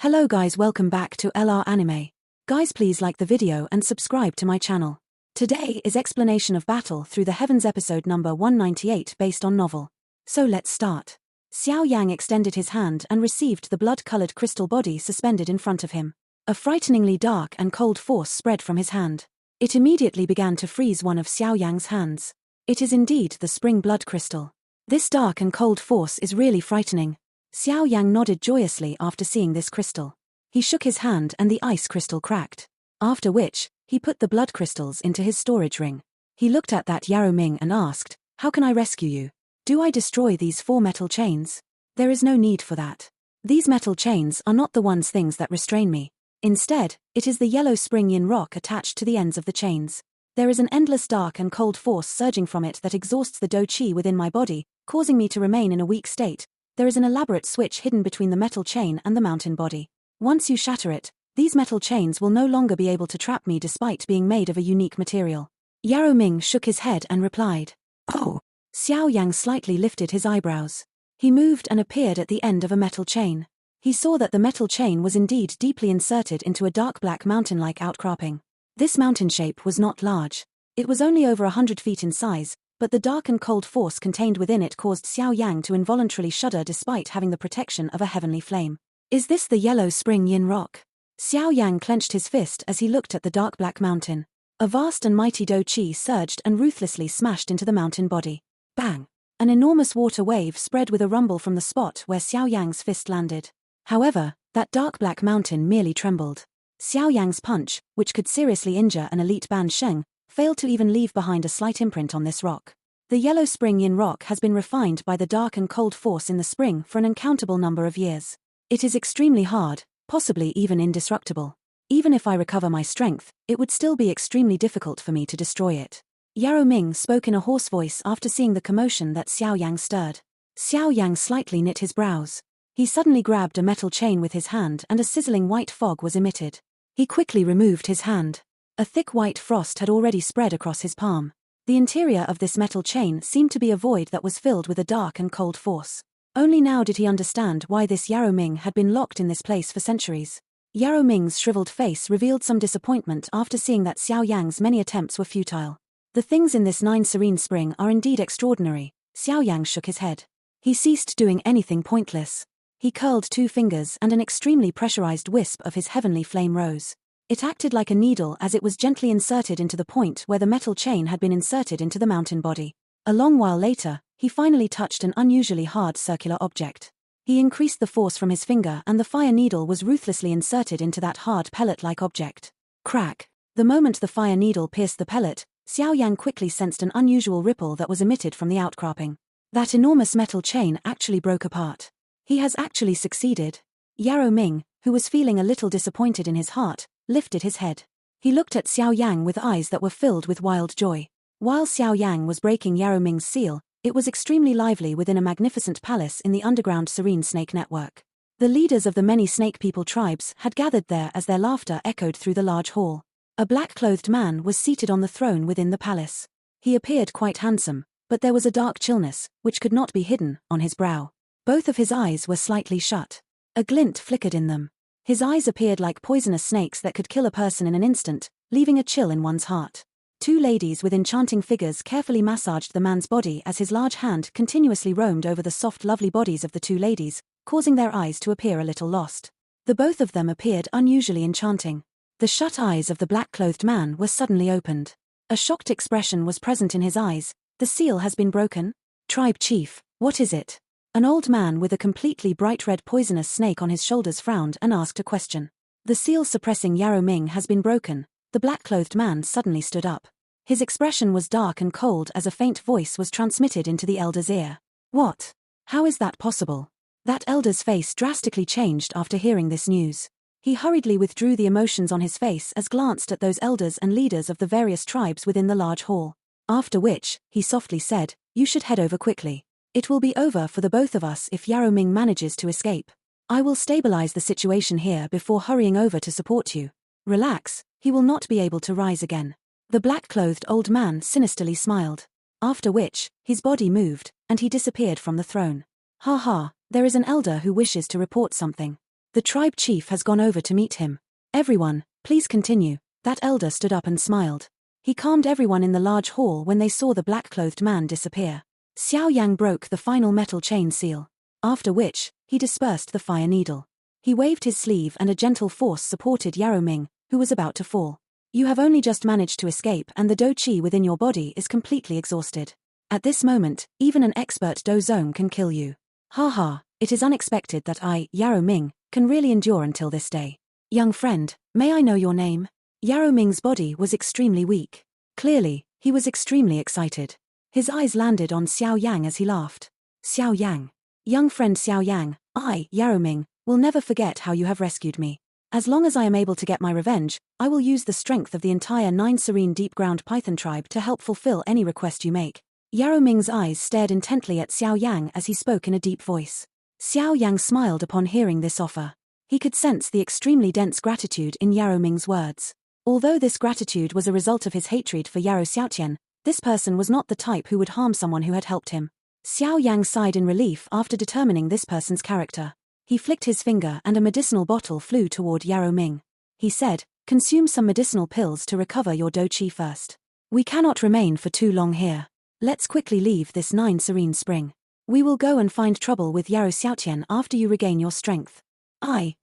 Hello guys, welcome back to LR Anime. Guys, please like the video and subscribe to my channel. Today is Explanation of Battle Through the Heavens episode number 198 based on novel. So let's start. Xiao Yang extended his hand and received the blood-colored crystal body suspended in front of him. A frighteningly dark and cold force spread from his hand. It immediately began to freeze one of Xiao Yang's hands. It is indeed the spring blood crystal. This dark and cold force is really frightening. Xiao Yang nodded joyously after seeing this crystal. He shook his hand and the ice crystal cracked. After which, he put the blood crystals into his storage ring. He looked at that Yarrow Ming and asked, "How can I rescue you? Do I destroy these 4 metal chains?" "There is no need for that. These metal chains are not the things that restrain me. Instead, it is the yellow spring yin rock attached to the ends of the chains. There is an endless dark and cold force surging from it that exhausts the do qi within my body, causing me to remain in a weak state. There is an elaborate switch hidden between the metal chain and the mountain body. Once you shatter it, these metal chains will no longer be able to trap me despite being made of a unique material." Yarrow Ming shook his head and replied, "Oh." Xiao Yang slightly lifted his eyebrows. He moved and appeared at the end of a metal chain. He saw that the metal chain was indeed deeply inserted into a dark black mountain-like outcropping. This mountain shape was not large. It was only over 100 feet in size, but the dark and cold force contained within it caused Xiao Yang to involuntarily shudder despite having the protection of a heavenly flame. "Is this the yellow spring yin rock?" Xiao Yang clenched his fist as he looked at the dark black mountain. A vast and mighty do qi surged and ruthlessly smashed into the mountain body. Bang! An enormous water wave spread with a rumble from the spot where Xiao Yang's fist landed. However, that dark black mountain merely trembled. Xiao Yang's punch, which could seriously injure an elite Ban Sheng, failed to even leave behind a slight imprint on this rock. The yellow spring yin rock has been refined by the dark and cold force in the spring for an uncountable number of years. It is extremely hard, possibly even indestructible. Even if I recover my strength, it would still be extremely difficult for me to destroy it. Yarrow Ming spoke in a hoarse voice after seeing the commotion that Xiao Yang stirred. Xiao Yang slightly knit his brows. He suddenly grabbed a metal chain with his hand and a sizzling white fog was emitted. He quickly removed his hand. A thick white frost had already spread across his palm. The interior of this metal chain seemed to be a void that was filled with a dark and cold force. Only now did he understand why this Yarrow Ming had been locked in this place for centuries. Yarrow Ming's shriveled face revealed some disappointment after seeing that Xiao Yang's many attempts were futile. "The things in this 9 serene spring are indeed extraordinary." Xiao Yang shook his head. He ceased doing anything pointless. He curled 2 fingers and an extremely pressurized wisp of his heavenly flame rose. It acted like a needle as it was gently inserted into the point where the metal chain had been inserted into the mountain body. A long while later, he finally touched an unusually hard circular object. He increased the force from his finger and the fire needle was ruthlessly inserted into that hard pellet-like object. Crack! The moment the fire needle pierced the pellet, Xiao Yang quickly sensed an unusual ripple that was emitted from the outcropping. That enormous metal chain actually broke apart. He has actually succeeded. Yarrow Ming, who was feeling a little disappointed in his heart, lifted his head. He looked at Xiao Yang with eyes that were filled with wild joy. While Xiao Yang was breaking Yarrow Ming's seal, it was extremely lively within a magnificent palace in the underground Serene Snake Network. The leaders of the many snake people tribes had gathered there as their laughter echoed through the large hall. A black-clothed man was seated on the throne within the palace. He appeared quite handsome, but there was a dark chillness, which could not be hidden, on his brow. Both of his eyes were slightly shut. A glint flickered in them. His eyes appeared like poisonous snakes that could kill a person in an instant, leaving a chill in one's heart. 2 ladies with enchanting figures carefully massaged the man's body as his large hand continuously roamed over the soft lovely bodies of the 2 ladies, causing their eyes to appear a little lost. The both of them appeared unusually enchanting. The shut eyes of the black-clothed man were suddenly opened. A shocked expression was present in his eyes. "The seal has been broken? Tribe chief, what is it?" An old man with a completely bright red poisonous snake on his shoulders frowned and asked a question. "The seal suppressing Yarrow Ming has been broken." The black-clothed man suddenly stood up. His expression was dark and cold as a faint voice was transmitted into the elder's ear. "What? How is that possible?" That elder's face drastically changed after hearing this news. He hurriedly withdrew the emotions on his face as glanced at those elders and leaders of the various tribes within the large hall. After which, he softly said, "You should head over quickly. It will be over for the both of us if Yarrow Ming manages to escape. I will stabilize the situation here before hurrying over to support you. Relax, he will not be able to rise again." The black-clothed old man sinisterly smiled. After which, his body moved, and he disappeared from the throne. "Ha ha, there is an elder who wishes to report something." The tribe chief has gone over to meet him. Everyone, please continue. That elder stood up and smiled. He calmed everyone in the large hall when they saw the black-clothed man disappear. Xiao Yang broke the final metal chain seal. After which, he dispersed the fire needle. He waved his sleeve and a gentle force supported Yarrow Ming, who was about to fall. You have only just managed to escape and the Do Chi within your body is completely exhausted. At this moment, even an expert Do Zone can kill you. Ha ha, it is unexpected that I, Yarrow Ming, can really endure until this day. Young friend, may I know your name? Yarrow Ming's body was extremely weak. Clearly, he was extremely excited. His eyes landed on Xiao Yang as he laughed. Xiao Yang. Young friend Xiao Yang, I, Yarrow Ming, will never forget how you have rescued me. As long as I am able to get my revenge, I will use the strength of the entire 9 serene deep-ground python tribe to help fulfill any request you make. Yarrow Ming's eyes stared intently at Xiao Yang as he spoke in a deep voice. Xiao Yang smiled upon hearing this offer. He could sense the extremely dense gratitude in Yarrow Ming's words. Although this gratitude was a result of his hatred for Yarrow Xiaotian, this person was not the type who would harm someone who had helped him. Xiao Yang sighed in relief after determining this person's character. He flicked his finger and a medicinal bottle flew toward Yarrow Ming. He said, consume some medicinal pills to recover your Do Chi first. We cannot remain for too long here. Let's quickly leave this 9 serene spring. We will go and find trouble with Yarrow Xiaotian after you regain your strength.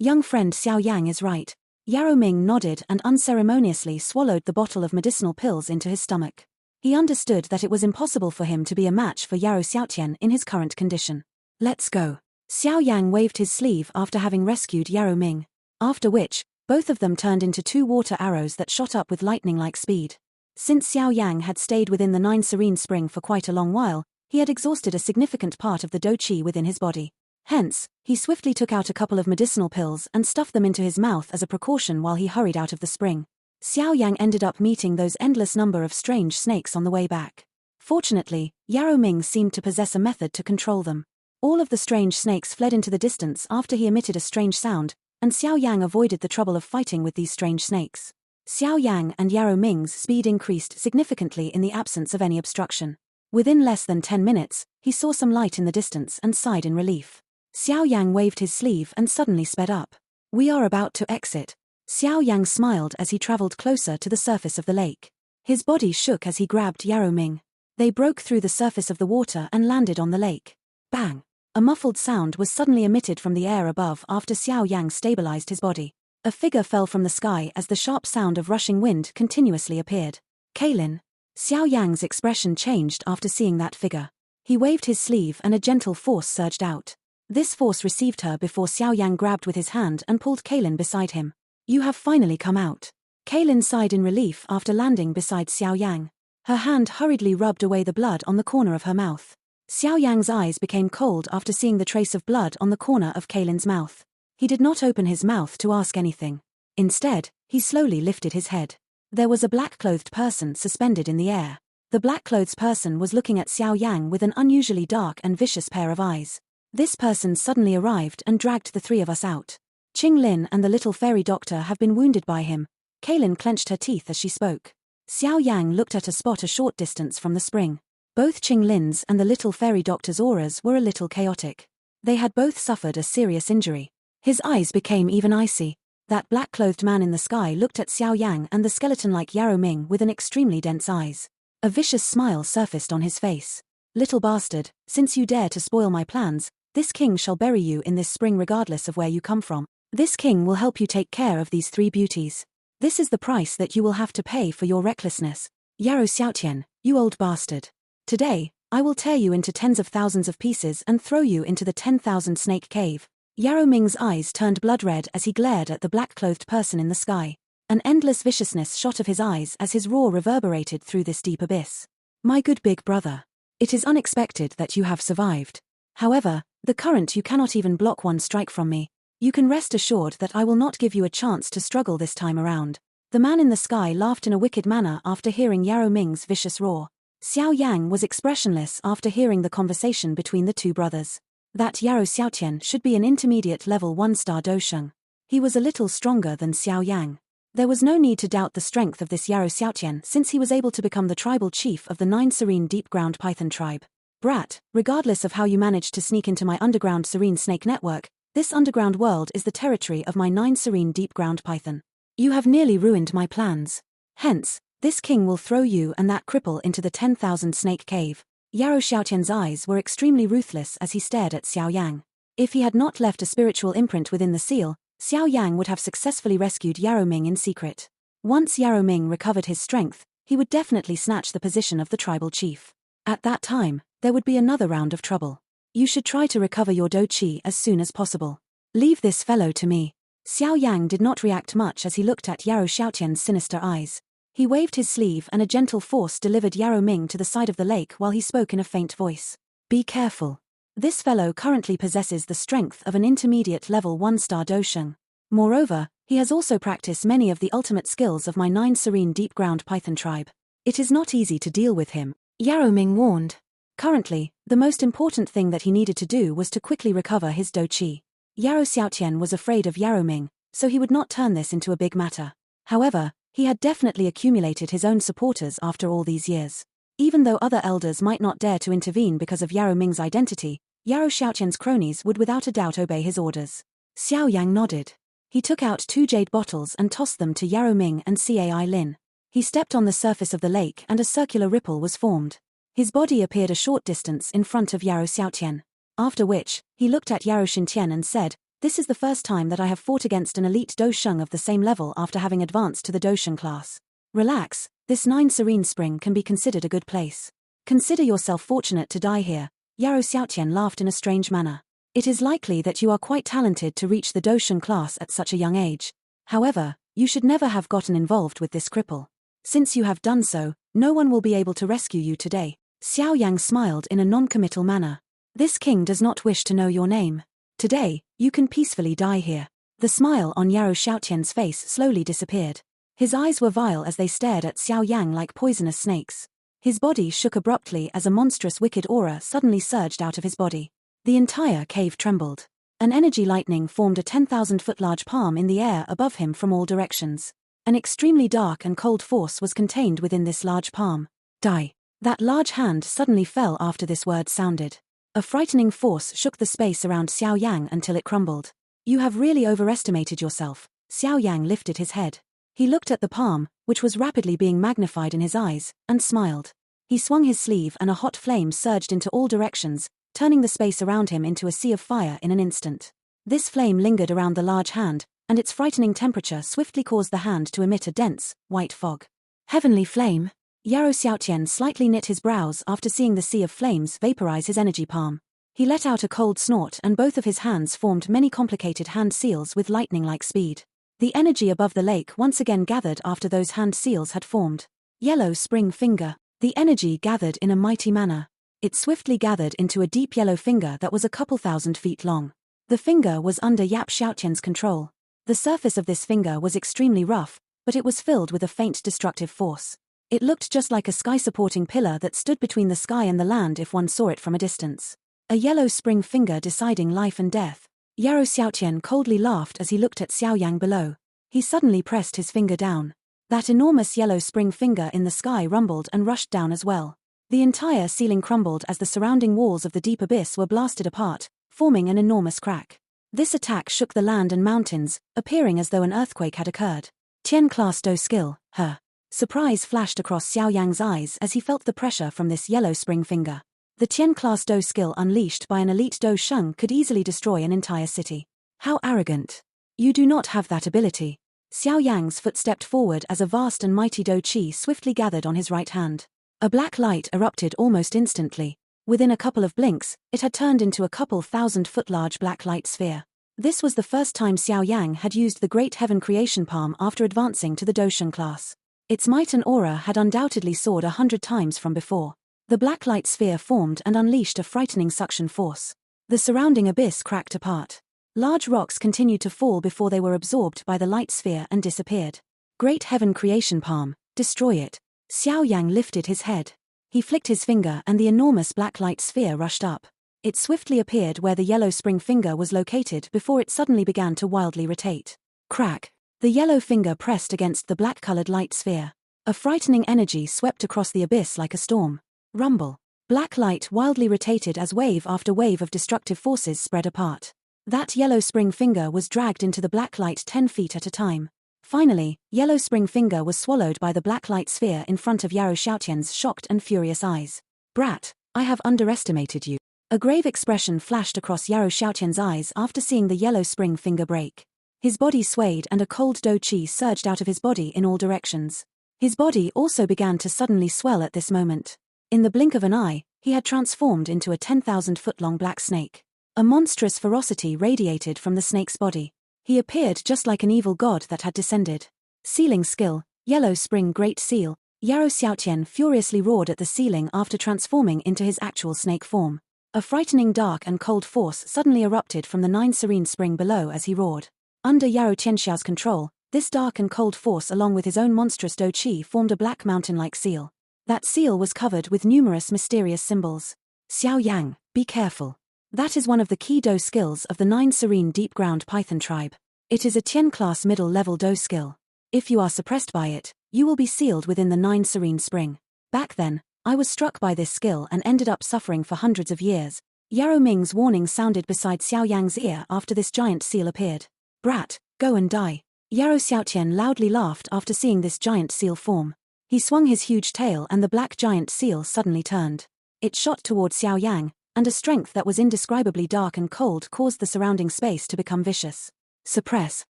Young friend Xiao Yang is right. Yarrow Ming nodded and unceremoniously swallowed the bottle of medicinal pills into his stomach. He understood that it was impossible for him to be a match for Yarrow Xiaotian in his current condition. Let's go. Xiao Yang waved his sleeve after having rescued Yarrow Ming. After which, both of them turned into 2 water arrows that shot up with lightning-like speed. Since Xiao Yang had stayed within the 9 serene spring for quite a long while, he had exhausted a significant part of the Do Chi within his body. Hence, he swiftly took out a couple of medicinal pills and stuffed them into his mouth as a precaution while he hurried out of the spring. Xiao Yang ended up meeting those endless number of strange snakes on the way back. Fortunately, Yarrow Ming seemed to possess a method to control them. All of the strange snakes fled into the distance after he emitted a strange sound, and Xiao Yang avoided the trouble of fighting with these strange snakes. Xiao Yang and Yarrow Ming's speed increased significantly in the absence of any obstruction. Within less than 10 minutes, he saw some light in the distance and sighed in relief. Xiao Yang waved his sleeve and suddenly sped up. We are about to exit. Xiao Yang smiled as he traveled closer to the surface of the lake. His body shook as he grabbed Yarrow Ming. They broke through the surface of the water and landed on the lake. Bang! A muffled sound was suddenly emitted from the air above after Xiao Yang stabilized his body. A figure fell from the sky as the sharp sound of rushing wind continuously appeared. Kaylin. Xiao Yang's expression changed after seeing that figure. He waved his sleeve and a gentle force surged out. This force received her before Xiao Yang grabbed with his hand and pulled Kaylin beside him. You have finally come out. Kaylin sighed in relief after landing beside Xiao Yang. Her hand hurriedly rubbed away the blood on the corner of her mouth. Xiao Yang's eyes became cold after seeing the trace of blood on the corner of Kaylin's mouth. He did not open his mouth to ask anything. Instead, he slowly lifted his head. There was a black-clothed person suspended in the air. The black-clothed person was looking at Xiao Yang with an unusually dark and vicious pair of eyes. This person suddenly arrived and dragged the 3 of us out. Qing Lin and the little fairy doctor have been wounded by him. Kaylin clenched her teeth as she spoke. Xiao Yang looked at a spot a short distance from the spring. Both Qing Lin's and the little fairy doctor's auras were a little chaotic. They had both suffered a serious injury. His eyes became even icy. That black-clothed man in the sky looked at Xiao Yang and the skeleton-like Yarrow Ming with an extremely dense eyes. A vicious smile surfaced on his face. Little bastard, since you dare to spoil my plans, this king shall bury you in this spring regardless of where you come from. This king will help you take care of these 3 beauties. This is the price that you will have to pay for your recklessness. Yarrow Xiaotian, you old bastard. Today, I will tear you into tens of thousands of pieces and throw you into the 10,000 snake cave. Yarrow Ming's eyes turned blood red as he glared at the black-clothed person in the sky. An endless viciousness shot of his eyes as his roar reverberated through this deep abyss. My good big brother. It is unexpected that you have survived. However, the current you cannot even block one strike from me. You can rest assured that I will not give you a chance to struggle this time around. The man in the sky laughed in a wicked manner after hearing Yarrow Ming's vicious roar. Xiao Yang was expressionless after hearing the conversation between the 2 brothers. That Yarrow Xiaotian should be an intermediate level 1-star Dosheng. He was a little stronger than Xiao Yang. There was no need to doubt the strength of this Yarrow Xiaotian since he was able to become the tribal chief of the 9 serene deep-ground python tribe. Brat, regardless of how you managed to sneak into my underground serene snake network, This underground world is the territory of my 9 serene deep-ground python. You have nearly ruined my plans. Hence, this king will throw you and that cripple into the 10,000 snake cave. Yarrow Xiaotian's eyes were extremely ruthless as he stared at Xiao Yang. If he had not left a spiritual imprint within the seal, Xiao Yang would have successfully rescued Yarrow Ming in secret. Once Yarrow Ming recovered his strength, he would definitely snatch the position of the tribal chief. At that time, there would be another round of trouble. You should try to recover your Do Qi as soon as possible. Leave this fellow to me. Xiao Yang did not react much as he looked at Yarrow Xiaotian's sinister eyes. He waved his sleeve and a gentle force delivered Yarrow Ming to the side of the lake while he spoke in a faint voice. Be careful. This fellow currently possesses the strength of an intermediate level 1-star Dosheng. Moreover, he has also practiced many of the ultimate skills of my 9 serene deep-ground python tribe. It is not easy to deal with him, Yarrow Ming warned. Currently, the most important thing that he needed to do was to quickly recover his Do Qi. Yarrow Xiaotian was afraid of Yarrow Ming, so he would not turn this into a big matter. However, he had definitely accumulated his own supporters after all these years. Even though other elders might not dare to intervene because of Yarrow Ming's identity, Yarrow Xiaotian's cronies would without a doubt obey his orders. Xiao Yang nodded. He took out 2 jade bottles and tossed them to Yarrow Ming and Cai Lin. He stepped on the surface of the lake and a circular ripple was formed. His body appeared a short distance in front of Yarrow Xiaotian. After which, he looked at Yarrow Xintian and said, "This is the first time that I have fought against an elite Dosheng of the same level after having advanced to the Dosheng class. Relax, this 9 serene spring can be considered a good place. Consider yourself fortunate to die here." Yarrow Xiaotian laughed in a strange manner. It is likely that you are quite talented to reach the Dosheng class at such a young age. However, you should never have gotten involved with this cripple. Since you have done so, no one will be able to rescue you today. Xiao Yang smiled in a non-committal manner. This king does not wish to know your name. Today, you can peacefully die here. The smile on Yarrow Xiaotian's face slowly disappeared. His eyes were vile as they stared at Xiao Yang like poisonous snakes. His body shook abruptly as a monstrous wicked aura suddenly surged out of his body. The entire cave trembled. An energy lightning formed a 10,000-foot large palm in the air above him from all directions. An extremely dark and cold force was contained within this large palm. Die. That large hand suddenly fell after this word sounded. A frightening force shook the space around Xiao Yang until it crumbled. You have really overestimated yourself. Xiao Yang lifted his head. He looked at the palm, which was rapidly being magnified in his eyes, and smiled. He swung his sleeve and a hot flame surged into all directions, turning the space around him into a sea of fire in an instant. This flame lingered around the large hand, and its frightening temperature swiftly caused the hand to emit a dense, white fog. Heavenly flame? Yarrow Xiaotian slightly knit his brows after seeing the sea of flames vaporize his energy palm. He let out a cold snort and both of his hands formed many complicated hand seals with lightning-like speed. The energy above the lake once again gathered after those hand seals had formed. Yellow spring finger. The energy gathered in a mighty manner. It swiftly gathered into a deep yellow finger that was a couple thousand feet long. The finger was under Yap Xiaotian's control. The surface of this finger was extremely rough, but it was filled with a faint destructive force. It looked just like a sky-supporting pillar that stood between the sky and the land if one saw it from a distance. A yellow spring finger deciding life and death. Yarrow Xiaotian coldly laughed as he looked at Xiao Yang below. He suddenly pressed his finger down. That enormous yellow spring finger in the sky rumbled and rushed down as well. The entire ceiling crumbled as the surrounding walls of the deep abyss were blasted apart, forming an enormous crack. This attack shook the land and mountains, appearing as though an earthquake had occurred. Tian class Do skill, her. Surprise flashed across Xiao Yang's eyes as he felt the pressure from this yellow spring finger. The Tian class Do skill unleashed by an elite Do Sheng could easily destroy an entire city. How arrogant. You do not have that ability. Xiao Yang's foot stepped forward as a vast and mighty Do Qi swiftly gathered on his right hand. A black light erupted almost instantly. Within a couple of blinks, it had turned into a couple thousand-foot large black light sphere. This was the first time Xiao Yang had used the Great Heaven Creation Palm after advancing to the Dosheng class. Its might and aura had undoubtedly soared 100 times from before. The black light sphere formed and unleashed a frightening suction force. The surrounding abyss cracked apart. Large rocks continued to fall before they were absorbed by the light sphere and disappeared. Great Heaven Creation Palm, destroy it. Xiao Yang lifted his head. He flicked his finger and the enormous black light sphere rushed up. It swiftly appeared where the yellow spring finger was located before it suddenly began to wildly rotate. Crack. The yellow finger pressed against the black-colored light sphere. A frightening energy swept across the abyss like a storm. Rumble. Black light wildly rotated as wave after wave of destructive forces spread apart. That yellow spring finger was dragged into the black light 10 feet at a time. Finally, yellow spring finger was swallowed by the black light sphere in front of Yarou Xiaotian's shocked and furious eyes. Brat, I have underestimated you. A grave expression flashed across Yarou Xiaotian's eyes after seeing the yellow spring finger break. His body swayed and a cold dou qi surged out of his body in all directions. His body also began to suddenly swell at this moment. In the blink of an eye, he had transformed into a 10,000-foot-long black snake. A monstrous ferocity radiated from the snake's body. He appeared just like an evil god that had descended. Sealing skill, yellow spring great seal. Yarou Xiaotian furiously roared at the ceiling after transforming into his actual snake form. A frightening dark and cold force suddenly erupted from the 9 serene spring below as he roared. Under Yarou Tianxiao's control, this dark and cold force along with his own monstrous dou qi formed a black mountain-like seal. That seal was covered with numerous mysterious symbols. Xiao Yang, be careful. That is one of the key dou skills of the 9 serene deep-ground python tribe. It is a Tian-class middle-level dou skill. If you are suppressed by it, you will be sealed within the 9 serene spring. Back then, I was struck by this skill and ended up suffering for hundreds of years. Yarou Ming's warning sounded beside Xiao Yang's ear after this giant seal appeared. Brat, go and die. Yarou Xiaotian loudly laughed after seeing this giant seal form. He swung his huge tail and the black giant seal suddenly turned. It shot toward Xiao Yang, and a strength that was indescribably dark and cold caused the surrounding space to become vicious. Suppress.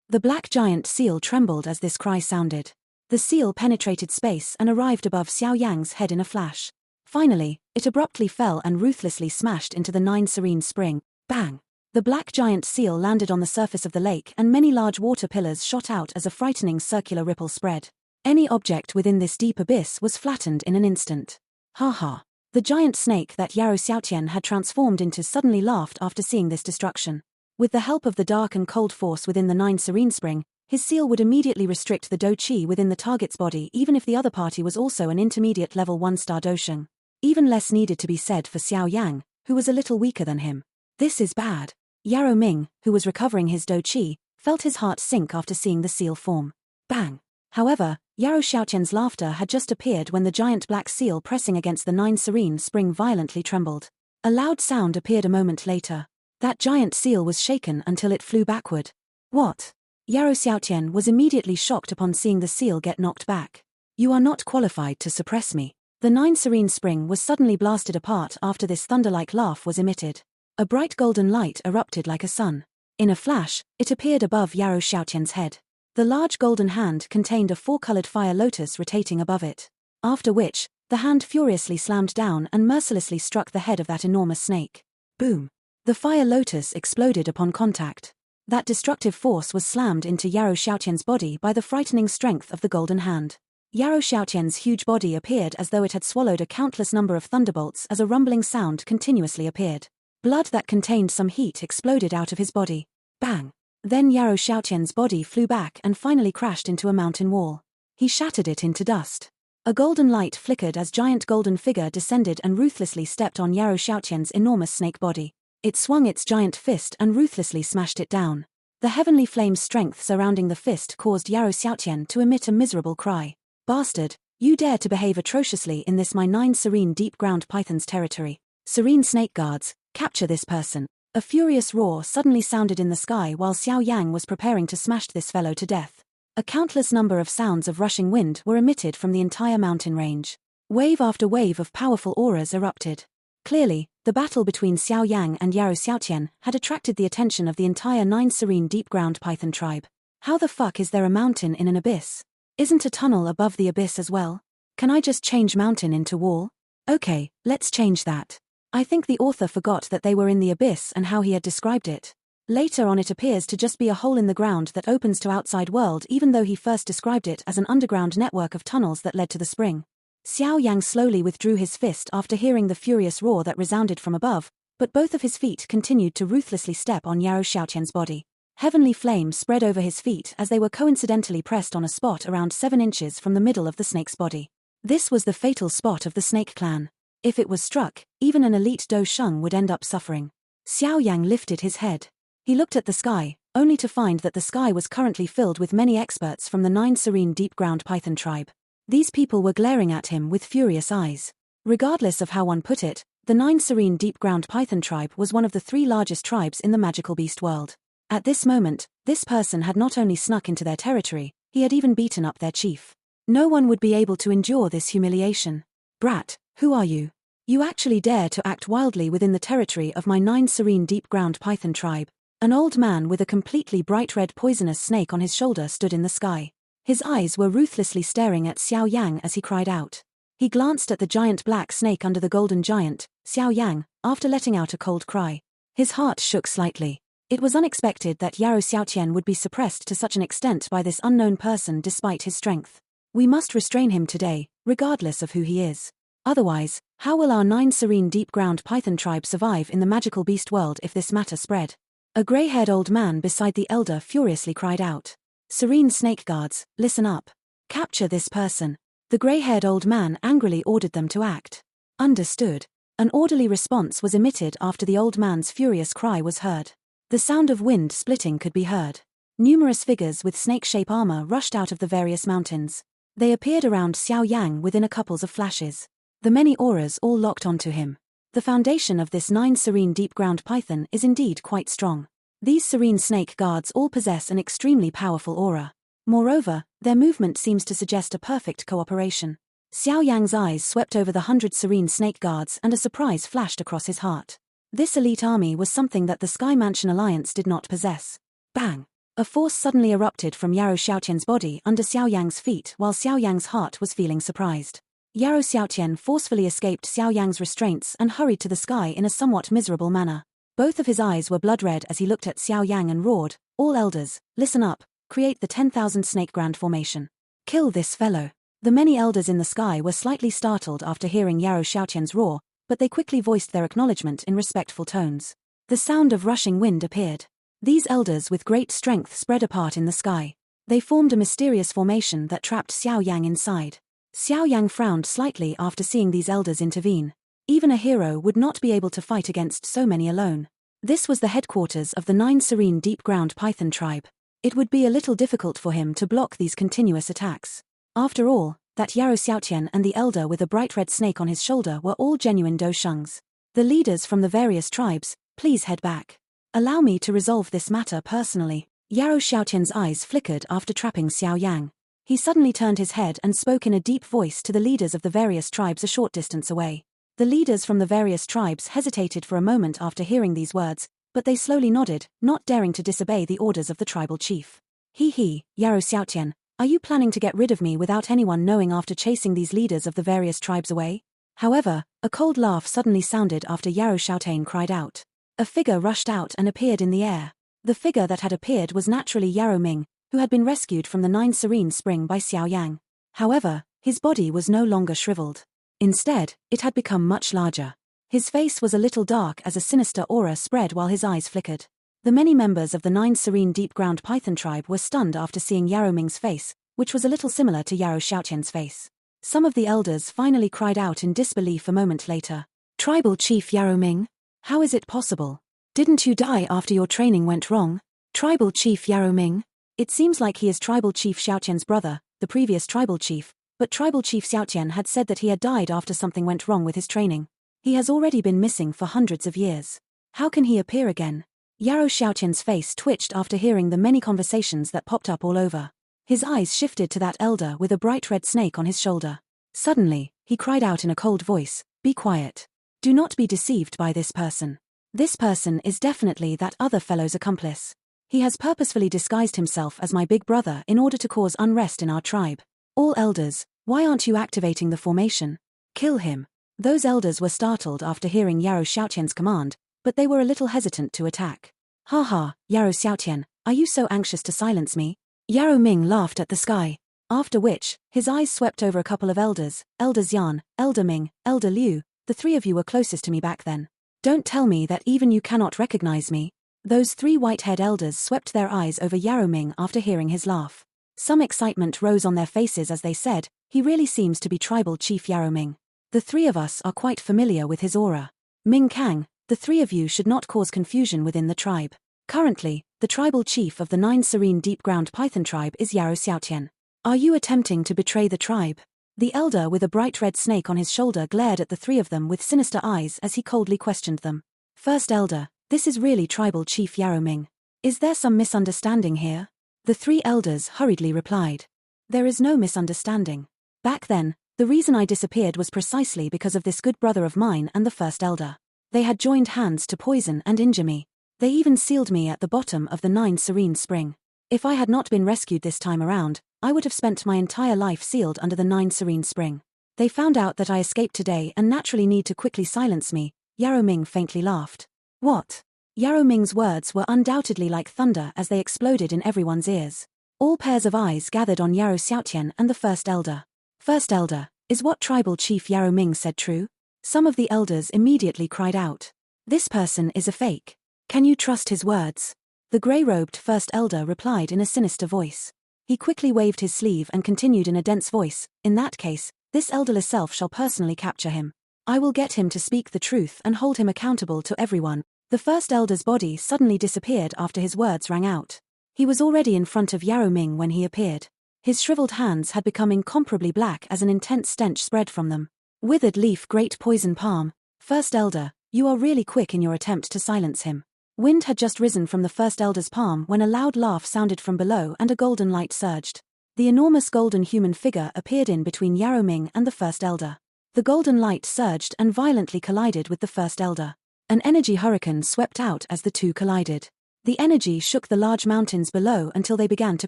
The black giant seal trembled as this cry sounded. The seal penetrated space and arrived above Xiao Yang's head in a flash. Finally, it abruptly fell and ruthlessly smashed into the 9 serene spring. Bang! The black giant seal landed on the surface of the lake and many large water pillars shot out as a frightening circular ripple spread. Any object within this deep abyss was flattened in an instant. Ha ha! The giant snake that Yarou Xiaotian had transformed into suddenly laughed after seeing this destruction. With the help of the dark and cold force within the 9 serene spring, his seal would immediately restrict the dou qi within the target's body even if the other party was also an intermediate level 1-star dousheng. Even less needed to be said for Xiao Yang, who was a little weaker than him. This is bad. Yarou Ming, who was recovering his dou qi, felt his heart sink after seeing the seal form. Bang! However, Yarou Xiaotian's laughter had just appeared when the giant black seal pressing against the 9 serene spring violently trembled. A loud sound appeared a moment later. That giant seal was shaken until it flew backward. What? Yarou Xiaotian was immediately shocked upon seeing the seal get knocked back. You are not qualified to suppress me. The 9 serene spring was suddenly blasted apart after this thunder-like laugh was emitted. A bright golden light erupted like a sun. In a flash, it appeared above Yarou Xiaotian's head. The large golden hand contained a 4-colored fire lotus rotating above it. After which, the hand furiously slammed down and mercilessly struck the head of that enormous snake. Boom! The fire lotus exploded upon contact. That destructive force was slammed into Yarou Xiaotian's body by the frightening strength of the golden hand. Yarou Xiaotian's huge body appeared as though it had swallowed a countless number of thunderbolts as a rumbling sound continuously appeared. Blood that contained some heat exploded out of his body. Bang! Then Yarou Xiaotian's body flew back and finally crashed into a mountain wall. He shattered it into dust. A golden light flickered as giant golden figure descended and ruthlessly stepped on Yarou Xiaotian's enormous snake body. It swung its giant fist and ruthlessly smashed it down. The heavenly flame's strength surrounding the fist caused Yarou Xiaotian to emit a miserable cry. Bastard, you dare to behave atrociously in this my 9 serene deep-ground python's territory. Serene snake guards, capture this person. A furious roar suddenly sounded in the sky while Xiao Yang was preparing to smash this fellow to death. A countless number of sounds of rushing wind were emitted from the entire mountain range. Wave after wave of powerful auras erupted. Clearly, the battle between Xiao Yang and Yarou Xiaotian had attracted the attention of the entire 9 serene deep-ground python tribe. How the fuck is there a mountain in an abyss? Isn't a tunnel above the abyss as well? Can I just change mountain into wall? Okay, let's change that. I think the author forgot that they were in the abyss and how he had described it. Later on it appears to just be a hole in the ground that opens to outside world even though he first described it as an underground network of tunnels that led to the spring. Xiao Yang slowly withdrew his fist after hearing the furious roar that resounded from above, but both of his feet continued to ruthlessly step on Yarou Xiaotian's body. Heavenly flame spread over his feet as they were coincidentally pressed on a spot around 7 inches from the middle of the snake's body. This was the fatal spot of the snake clan. If it was struck, even an elite dousheng would end up suffering. Xiao Yang lifted his head. He looked at the sky, only to find that the sky was currently filled with many experts from the 9 serene deep-ground python tribe. These people were glaring at him with furious eyes. Regardless of how one put it, The 9 serene deep-ground python tribe was one of the 3 largest tribes in the magical beast world. At this moment, this person had not only snuck into their territory, he had even beaten up their chief. No one would be able to endure this humiliation. Brat, who are you? You actually dare to act wildly within the territory of my 9 serene deep-ground python tribe. An old man with a completely bright red poisonous snake on his shoulder stood in the sky. His eyes were ruthlessly staring at Xiao Yang as he cried out. He glanced at the giant black snake under the golden giant, Xiao Yang, after letting out a cold cry. His heart shook slightly. It was unexpected that Yarou Xiaotian would be suppressed to such an extent by this unknown person despite his strength. We must restrain him today, regardless of who he is. Otherwise, how will our 9 serene deep-ground python tribe survive in the magical beast world if this matter spread? A grey-haired old man beside the elder furiously cried out. Serene snake guards, listen up. Capture this person. The grey-haired old man angrily ordered them to act. Understood. An orderly response was emitted after the old man's furious cry was heard. The sound of wind splitting could be heard. Numerous figures with snake-shape armor rushed out of the various mountains. They appeared around Xiao Yang within a couple of flashes. The many auras all locked onto him. The foundation of this 9 serene deep-ground python is indeed quite strong. These serene snake guards all possess an extremely powerful aura. Moreover, their movement seems to suggest a perfect cooperation. Xiao Yang's eyes swept over the 100 serene snake guards and a surprise flashed across his heart. This elite army was something that the Sky Mansion Alliance did not possess. Bang! A force suddenly erupted from Yarou Xiaotian's body under Xiao Yang's feet while Xiao Yang's heart was feeling surprised. Yarou Xiaotian forcefully escaped Xiao Yang's restraints and hurried to the sky in a somewhat miserable manner. Both of his eyes were blood red as he looked at Xiao Yang and roared, All elders, listen up, create the 10,000 snake grand formation. Kill this fellow. The many elders in the sky were slightly startled after hearing Yarou Xiaotian's roar, but they quickly voiced their acknowledgement in respectful tones. The sound of rushing wind appeared. These elders with great strength spread apart in the sky. They formed a mysterious formation that trapped Xiao Yang inside. Xiao Yang frowned slightly after seeing these elders intervene. Even a hero would not be able to fight against so many alone. This was the headquarters of the 9 serene deep-ground python tribe. It would be a little difficult for him to block these continuous attacks. After all, that Yarou Xiaotian and the elder with a bright red snake on his shoulder were all genuine Doshungs. The leaders from the various tribes, please head back. Allow me to resolve this matter personally. Yarou Xiaotian's eyes flickered after trapping Xiao Yang. He suddenly turned his head and spoke in a deep voice to the leaders of the various tribes a short distance away. The leaders from the various tribes hesitated for a moment after hearing these words, but they slowly nodded, not daring to disobey the orders of the tribal chief. Yarou Xiaotian, are you planning to get rid of me without anyone knowing after chasing these leaders of the various tribes away? However, a cold laugh suddenly sounded after Yarou Xiaotian cried out. A figure rushed out and appeared in the air. The figure that had appeared was naturally Yarou Ming, who had been rescued from the 9 serene spring by Xiao Yang. However, his body was no longer shriveled. Instead, it had become much larger. His face was a little dark as a sinister aura spread while his eyes flickered. The many members of the 9 serene deep-ground python tribe were stunned after seeing Yarou Ming's face, which was a little similar to Yarou Xiaotian's face. Some of the elders finally cried out in disbelief a moment later. Tribal Chief Yarou Ming? How is it possible? Didn't you die after your training went wrong? Tribal Chief Yarou Ming? It seems like he is Tribal Chief Xiaotian's brother, the previous tribal chief, but Tribal Chief Xiaotian had said that he had died after something went wrong with his training. He has already been missing for hundreds of years. How can he appear again? Yarou Xiaotian's face twitched after hearing the many conversations that popped up all over. His eyes shifted to that elder with a bright red snake on his shoulder. Suddenly, he cried out in a cold voice, Be quiet. Do not be deceived by this person. This person is definitely that other fellow's accomplice. He has purposefully disguised himself as my big brother in order to cause unrest in our tribe. All elders, why aren't you activating the formation? Kill him. Those elders were startled after hearing Yarou Xiaotian's command, but they were a little hesitant to attack. Haha, Yarou Xiaotian, are you so anxious to silence me? Yarou Ming laughed at the sky. After which, his eyes swept over a couple of elders, Elder Xian, Elder Ming, Elder Liu, the 3 of you were closest to me back then. Don't tell me that even you cannot recognize me. Those 3 white-haired elders swept their eyes over Yarou Ming after hearing his laugh. Some excitement rose on their faces as they said, he really seems to be Tribal Chief Yarou Ming. The 3 of us are quite familiar with his aura. Ming Kang, the 3 of you should not cause confusion within the tribe. Currently, the tribal chief of the 9 serene deep-ground python tribe is Yarou Xiaotian. Are you attempting to betray the tribe? The elder with a bright red snake on his shoulder glared at the three of them with sinister eyes as he coldly questioned them. First elder, this is really tribal chief Yarrow Ming. Is there some misunderstanding here? The three elders hurriedly replied. There is no misunderstanding. Back then, the reason I disappeared was precisely because of this good brother of mine and the first elder. They had joined hands to poison and injure me. They even sealed me at the bottom of the 9 Serene Spring. If I had not been rescued this time around, I would have spent my entire life sealed under the 9 Serene Spring. They found out that I escaped today and naturally need to quickly silence me. Yarrow Ming faintly laughed. What? Yarrow Ming's words were undoubtedly like thunder as they exploded in everyone's ears. All pairs of eyes gathered on Yarrow Xiaotian and the first elder. First elder, is what tribal chief Yarrow Ming said true? Some of the elders immediately cried out. This person is a fake. Can you trust his words? The grey-robed first elder replied in a sinister voice. He quickly waved his sleeve and continued in a dense voice, in that case, this elderless self shall personally capture him. I will get him to speak the truth and hold him accountable to everyone. The first elder's body suddenly disappeared after his words rang out. He was already in front of Yarrow Ming when he appeared. His shriveled hands had become incomparably black as an intense stench spread from them. Withered leaf great poison palm. First elder, you are really quick in your attempt to silence him. Wind had just risen from the first elder's palm when a loud laugh sounded from below and a golden light surged. The enormous golden human figure appeared in between Yarrow Ming and the first elder. The golden light surged and violently collided with the first elder. An energy hurricane swept out as the two collided. The energy shook the large mountains below until they began to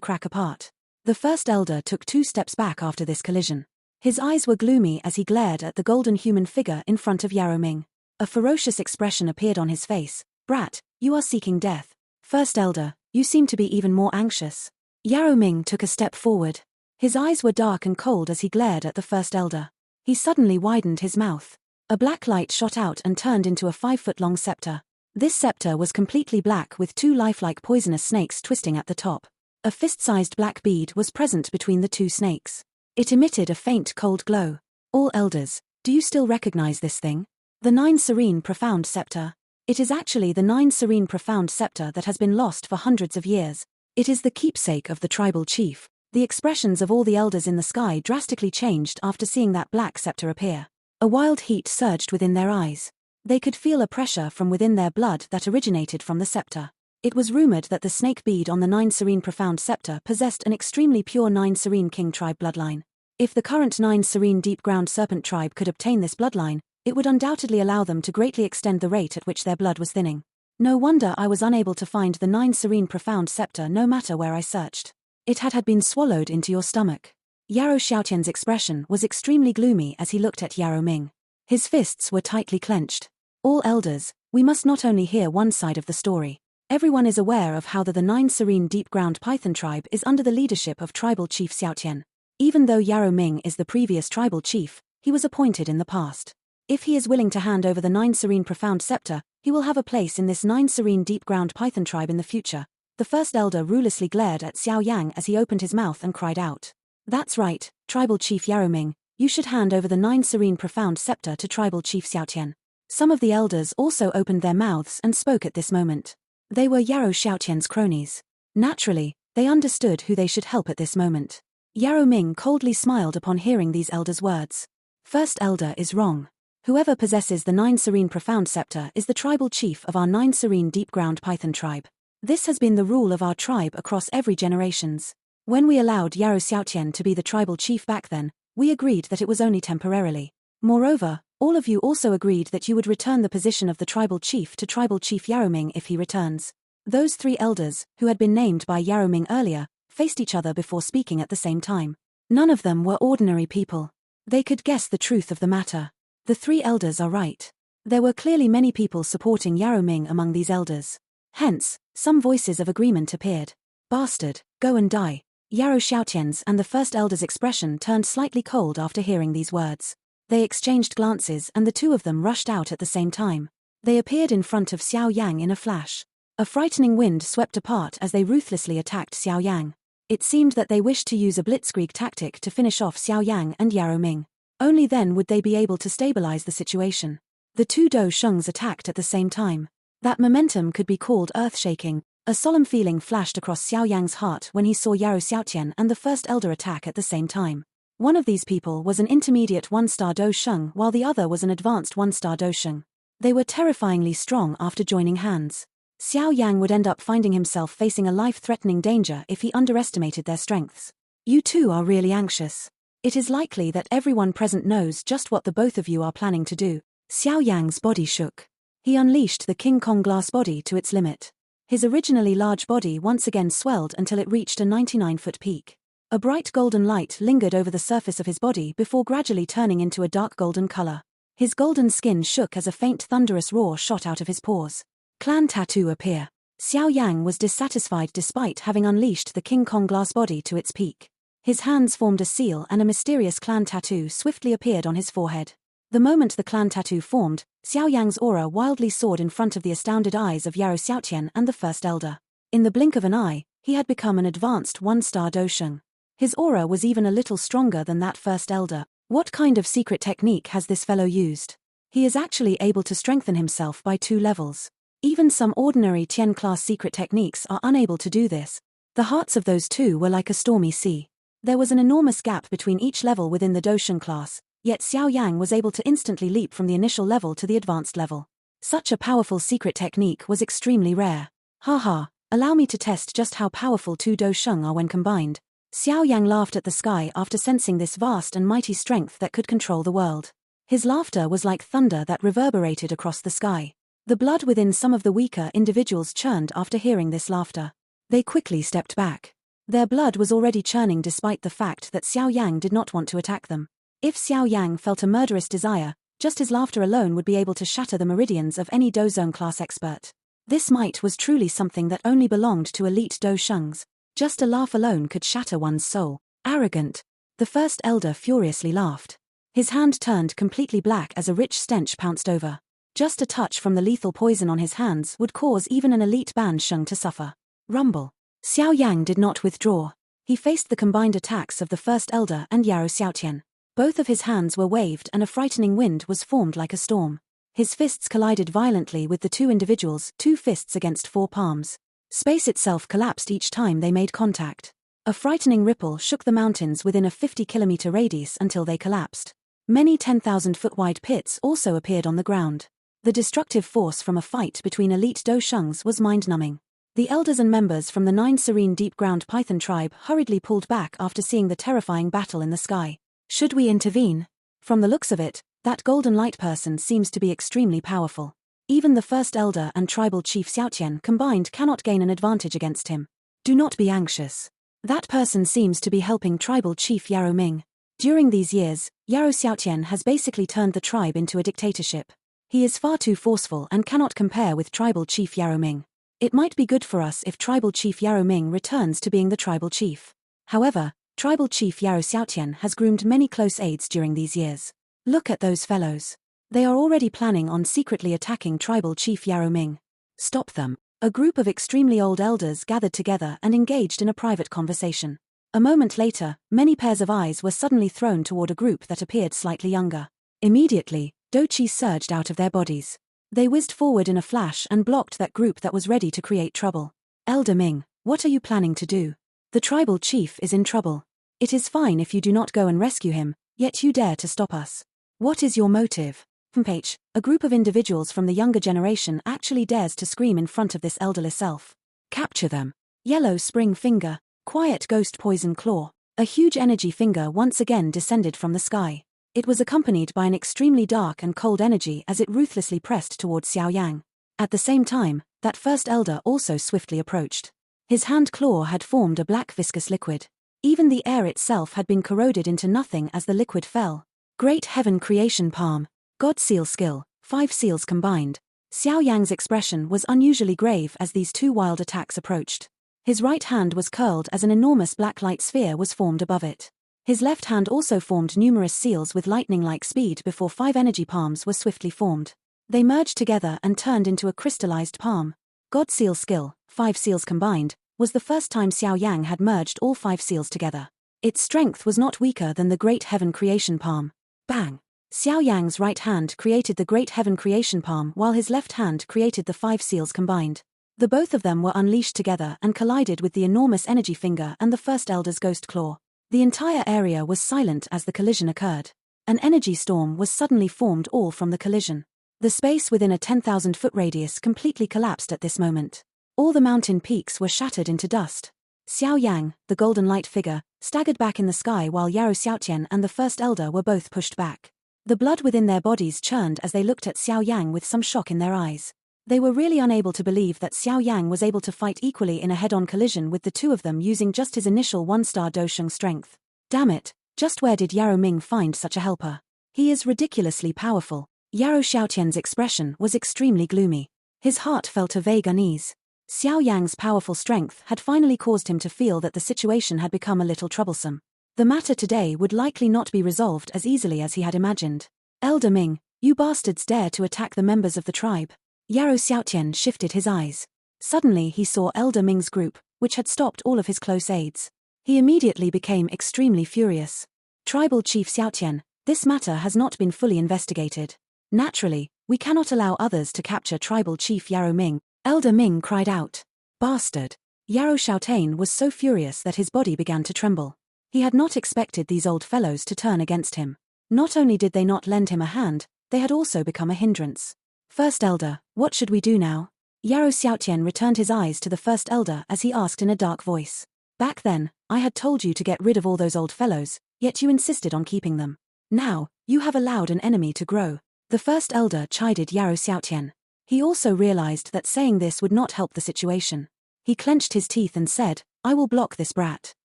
crack apart. The first elder took 2 steps back after this collision. His eyes were gloomy as he glared at the golden human figure in front of Yarrow Ming. A ferocious expression appeared on his face. Brat, you are seeking death. First elder, you seem to be even more anxious. Yarrow Ming took a step forward. His eyes were dark and cold as he glared at the first elder. He suddenly widened his mouth. A black light shot out and turned into a 5-foot-long scepter. This scepter was completely black with 2 lifelike poisonous snakes twisting at the top. A fist-sized black bead was present between the 2 snakes. It emitted a faint cold glow. All elders, do you still recognize this thing? The 9 Serene Profound Scepter. It is actually the 9 Serene Profound Scepter that has been lost for hundreds of years. It is the keepsake of the tribal chief. The expressions of all the elders in the sky drastically changed after seeing that black scepter appear. A wild heat surged within their eyes. They could feel a pressure from within their blood that originated from the scepter. It was rumored that the snake bead on the 9 Serene Profound Scepter possessed an extremely pure 9 Serene King tribe bloodline. If the current 9 Serene Deep Ground Serpent tribe could obtain this bloodline, it would undoubtedly allow them to greatly extend the rate at which their blood was thinning. No wonder I was unable to find the 9 Serene Profound Scepter no matter where I searched. It had been swallowed into your stomach. Yarrow Xiaotian's expression was extremely gloomy as he looked at Yarrow Ming. His fists were tightly clenched. All elders, we must not only hear one side of the story. Everyone is aware of how the 9 Serene Deep Ground Python tribe is under the leadership of tribal chief Xiaotian. Even though Yarrow Ming is the previous tribal chief, he was appointed in the past. If he is willing to hand over the 9 Serene Profound Scepter, he will have a place in this 9 Serene Deep Ground Python tribe in the future. The first elder rulously glared at Xiao Yang as he opened his mouth and cried out. That's right, tribal chief Yarrow Ming, you should hand over the 9 Serene Profound Scepter to tribal chief Xiaotian. Some of the elders also opened their mouths and spoke at this moment. They were Yarrow Xiaotian's cronies. Naturally, they understood who they should help at this moment. Yarrow Ming coldly smiled upon hearing these elders' words. First elder is wrong. Whoever possesses the 9 Serene Profound Scepter is the tribal chief of our 9 Serene Deep Ground Python tribe. This has been the rule of our tribe across every generations. When we allowed Yarrow Xiaotian to be the tribal chief back then, we agreed that it was only temporarily. Moreover, all of you also agreed that you would return the position of the tribal chief to tribal chief Yarrow Ming if he returns. Those 3 elders, who had been named by Yarrow Ming earlier, faced each other before speaking at the same time. None of them were ordinary people. They could guess the truth of the matter. The 3 elders are right. There were clearly many people supporting Yarrow Ming among these elders. Hence, some voices of agreement appeared. Bastard, go and die. Yarrow Xiaotian's and the first elder's expression turned slightly cold after hearing these words. They exchanged glances and the 2 of them rushed out at the same time. They appeared in front of Xiao Yang in a flash. A frightening wind swept apart as they ruthlessly attacked Xiao Yang. It seemed that they wished to use a blitzkrieg tactic to finish off Xiao Yang and Yarrow Ming. Only then would they be able to stabilize the situation. The 2 Do Shungs attacked at the same time. That momentum could be called earth-shaking. A solemn feeling flashed across Xiao Yang's heart when he saw Yarrow Xiaotian and the first elder attack at the same time. One of these people was an intermediate 1-star Do Sheng while the other was an advanced 1-star Do Sheng. They were terrifyingly strong after joining hands. Xiao Yang would end up finding himself facing a life-threatening danger if he underestimated their strengths. You two are really anxious. It is likely that everyone present knows just what the both of you are planning to do. Xiao Yang's body shook. He unleashed the King Kong glass body to its limit. His originally large body once again swelled until it reached a 99-foot peak. A bright golden light lingered over the surface of his body before gradually turning into a dark golden color. His golden skin shook as a faint thunderous roar shot out of his pores. Clan tattoo appear. Xiao Yang was dissatisfied despite having unleashed the King Kong glass body to its peak. His hands formed a seal and a mysterious clan tattoo swiftly appeared on his forehead. The moment the clan tattoo formed, Xiao Yang's aura wildly soared in front of the astounded eyes of Yarou Xiaotian and the First Elder. In the blink of an eye, he had become an advanced 1-star Do Sheng. His aura was even a little stronger than that First Elder. What kind of secret technique has this fellow used? He is actually able to strengthen himself by 2 levels. Even some ordinary Tian-class secret techniques are unable to do this. The hearts of those two were like a stormy sea. There was an enormous gap between each level within the Do Sheng class, yet Xiao Yang was able to instantly leap from the initial level to the advanced level. Such a powerful secret technique was extremely rare. Haha, allow me to test just how powerful 2 Do Sheng are when combined. Xiao Yang laughed at the sky after sensing this vast and mighty strength that could control the world. His laughter was like thunder that reverberated across the sky. The blood within some of the weaker individuals churned after hearing this laughter. They quickly stepped back. Their blood was already churning despite the fact that Xiao Yang did not want to attack them. If Xiao Yang felt a murderous desire, just his laughter alone would be able to shatter the meridians of any Do Zone class expert. This might was truly something that only belonged to elite Do Shengs. Just a laugh alone could shatter one's soul. Arrogant. The First Elder furiously laughed. His hand turned completely black as a rich stench pounced over. Just a touch from the lethal poison on his hands would cause even an elite Ban Sheng to suffer. Rumble. Xiao Yang did not withdraw. He faced the combined attacks of the First Elder and Yarou Xiaotian. Both of his hands were waved and a frightening wind was formed like a storm. His fists collided violently with the 2 individuals, 2 fists against 4 palms. Space itself collapsed each time they made contact. A frightening ripple shook the mountains within a 50-kilometer radius until they collapsed. Many 10,000-foot wide pits also appeared on the ground. The destructive force from a fight between elite Do Shengs was mind-numbing. The elders and members from the 9 serene deep-ground Python tribe hurriedly pulled back after seeing the terrifying battle in the sky. Should we intervene? From the looks of it, that golden light person seems to be extremely powerful. Even the First Elder and tribal chief Xiaotian combined cannot gain an advantage against him. Do not be anxious. That person seems to be helping tribal chief Yarou Ming. During these years, Yarou Xiaotian has basically turned the tribe into a dictatorship. He is far too forceful and cannot compare with tribal chief Yarou Ming. It might be good for us if tribal chief Yarou Ming returns to being the tribal chief. However, tribal chief Yarou Xiaotian has groomed many close aides during these years. Look at those fellows. They are already planning on secretly attacking tribal chief Yarou Ming. Stop them. A group of extremely old elders gathered together and engaged in a private conversation. A moment later, many pairs of eyes were suddenly thrown toward a group that appeared slightly younger. Immediately, dochi surged out of their bodies. They whizzed forward in a flash and blocked that group that was ready to create trouble. Elder Ming, what are you planning to do? The tribal chief is in trouble. It is fine if you do not go and rescue him, yet you dare to stop us. What is your motive? Page. A group of individuals from the younger generation actually dares to scream in front of this elderly self. Capture them. Yellow spring finger. Quiet ghost poison claw. A huge energy finger once again descended from the sky. It was accompanied by an extremely dark and cold energy as it ruthlessly pressed towards Xiao Yang. At the same time, that First Elder also swiftly approached. His hand claw had formed a black viscous liquid. Even the air itself had been corroded into nothing as the liquid fell. Great Heaven Creation Palm. God Seal Skill, 5 seals combined. Xiao Yang's expression was unusually grave as these 2 wild attacks approached. His right hand was curled as an enormous black light sphere was formed above it. His left hand also formed numerous seals with lightning-like speed before 5 energy palms were swiftly formed. They merged together and turned into a crystallized palm. God Seal Skill, 5 seals combined, was the first time Xiao Yang had merged all 5 seals together. Its strength was not weaker than the Great Heaven Creation Palm. Bang! Xiao Yang's right hand created the Great Heaven Creation Palm while his left hand created the 5 seals combined. The both of them were unleashed together and collided with the enormous energy finger and the First Elder's ghost claw. The entire area was silent as the collision occurred. An energy storm was suddenly formed all from the collision. The space within a 10,000-foot radius completely collapsed at this moment. All the mountain peaks were shattered into dust. Xiao Yang, the golden light figure, staggered back in the sky while Yarou Xiaotian and the First Elder were both pushed back. The blood within their bodies churned as they looked at Xiao Yang with some shock in their eyes. They were really unable to believe that Xiao Yang was able to fight equally in a head-on collision with the two of them using just his initial one-star Dosheng strength. Damn it, just where did Yarou Ming find such a helper? He is ridiculously powerful. Yarou Xiaotian's expression was extremely gloomy. His heart felt a vague unease. Xiao Yang's powerful strength had finally caused him to feel that the situation had become a little troublesome. The matter today would likely not be resolved as easily as he had imagined. Elder Ming, you bastards dare to attack the members of the tribe. Yarou Xiaotian shifted his eyes. Suddenly he saw Elder Ming's group, which had stopped all of his close aides. He immediately became extremely furious. Tribal Chief Xiaotian, this matter has not been fully investigated. Naturally, we cannot allow others to capture Tribal Chief Yarou Ming. Elder Ming cried out. Bastard. Yarou Xiaotian was so furious that his body began to tremble. He had not expected these old fellows to turn against him. Not only did they not lend him a hand, they had also become a hindrance. First Elder, what should we do now? Yarou Xiaotian returned his eyes to the First Elder as he asked in a dark voice. Back then, I had told you to get rid of all those old fellows, yet you insisted on keeping them. Now, you have allowed an enemy to grow. The First Elder chided Yarou Xiaotian. He also realized that saying this would not help the situation. He clenched his teeth and said, I will block this brat.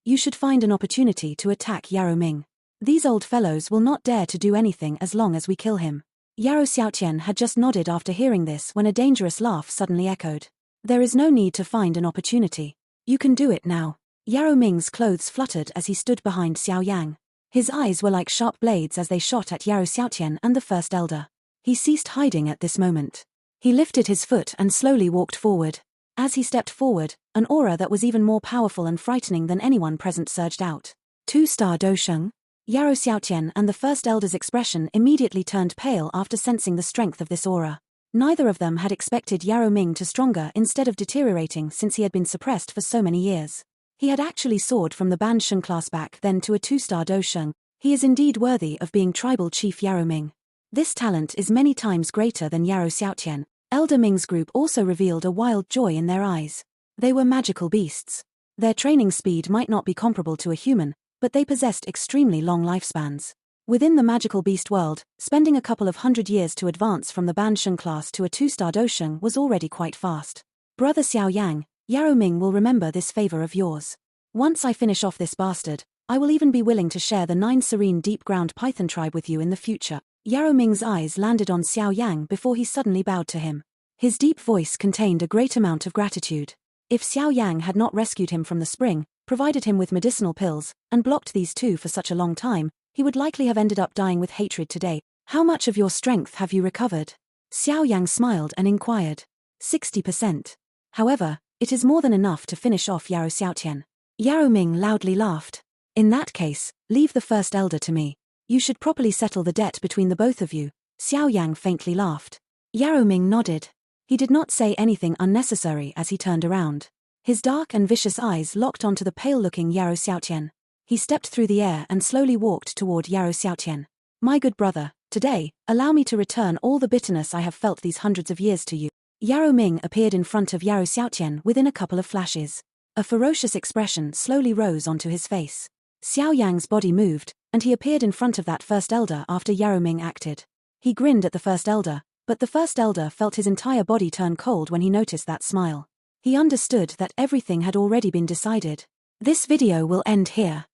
You should find an opportunity to attack Yarou Ming. These old fellows will not dare to do anything as long as we kill him. Yarou Xiaotian had just nodded after hearing this when a dangerous laugh suddenly echoed. There is no need to find an opportunity. You can do it now. Yarou Ming's clothes fluttered as he stood behind Xiao Yang. His eyes were like sharp blades as they shot at Yarou Xiaotian and the First Elder. He ceased hiding at this moment. He lifted his foot and slowly walked forward. As he stepped forward, an aura that was even more powerful and frightening than anyone present surged out. 2-star Dosheng? Yarou Xiaotian and the First Elder's expression immediately turned pale after sensing the strength of this aura. Neither of them had expected Yarou Ming to stronger instead of deteriorating since he had been suppressed for so many years. He had actually soared from the Bansheng class back then to a 2-star Dosheng. He is indeed worthy of being Tribal Chief Yarou Ming. This talent is many times greater than Yarou Xiaotian. Elder Ming's group also revealed a wild joy in their eyes. They were magical beasts. Their training speed might not be comparable to a human, but they possessed extremely long lifespans. Within the magical beast world, spending a couple of 100 years to advance from the Bansheng class to a 2-star Dosheng was already quite fast. Brother Xiao Yang, Yarou Ming will remember this favor of yours. Once I finish off this bastard, I will even be willing to share the 9 serene deep-ground python tribe with you in the future. Yarou Ming's eyes landed on Xiao Yang before he suddenly bowed to him. His deep voice contained a great amount of gratitude. If Xiao Yang had not rescued him from the spring, provided him with medicinal pills, and blocked these two for such a long time, he would likely have ended up dying with hatred today. How much of your strength have you recovered? Xiao Yang smiled and inquired. 60%. However, it is more than enough to finish off Yarou Xiaotian. Yarou Ming loudly laughed. In that case, leave the First Elder to me. You should properly settle the debt between the both of you. Xiao Yang faintly laughed. Yarou Ming nodded. He did not say anything unnecessary as he turned around. His dark and vicious eyes locked onto the pale-looking Yarou Xiaotian. He stepped through the air and slowly walked toward Yarou Xiaotian. My good brother, today, allow me to return all the bitterness I have felt these hundreds of years to you. Yarou Ming appeared in front of Yarou Xiaotian within a couple of flashes. A ferocious expression slowly rose onto his face. Xiao Yang's body moved, and he appeared in front of that First Elder after Yarou Ming acted. He grinned at the First Elder, but the First Elder felt his entire body turn cold when he noticed that smile. He understood that everything had already been decided. This video will end here.